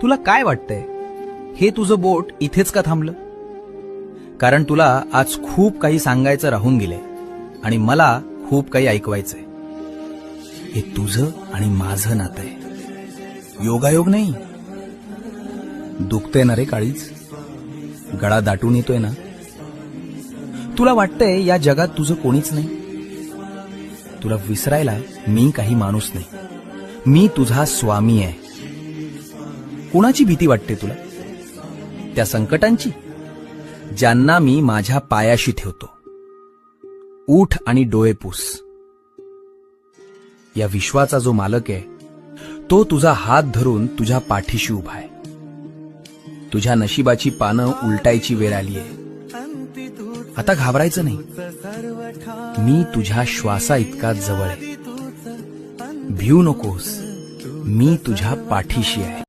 तुला काय वाटतंय, हे तुझं बोट इथेच का थांबलं? कारण तुला आज खूप काही सांगायचं राहून गेलंय आणि मला खूप काही ऐकवायचंय. हे तुझं आणि माझं नातं आहे, योगायोग नाही. दुखतंय ना रे काळीज, गळा दाटून येतोय ना. तुला वाटतंय या जगात तुझं कोणीच नाही. तुला विसरायला मी काही माणूस नाही, मी तुझा स्वामी आहे. कुणाची भीती वाटते तुला? त्या संकटांची ज्यांना मी माझ्या पायाशी ठेवतो. उठ आणि डोळे पुस. या विश्वाचा जो मालक आहे तो तुझा हात धरून तुझ्या पाठीशी उभा आहे. तुझ्या नशिबाची पानं उलटायची वेळ आली आहे. आता घाबरायचं नाही, मी तुझ्या श्वासा इतका जवळ आहे. भिऊ नकोस, मी तुझ्या पाठीशी आहे.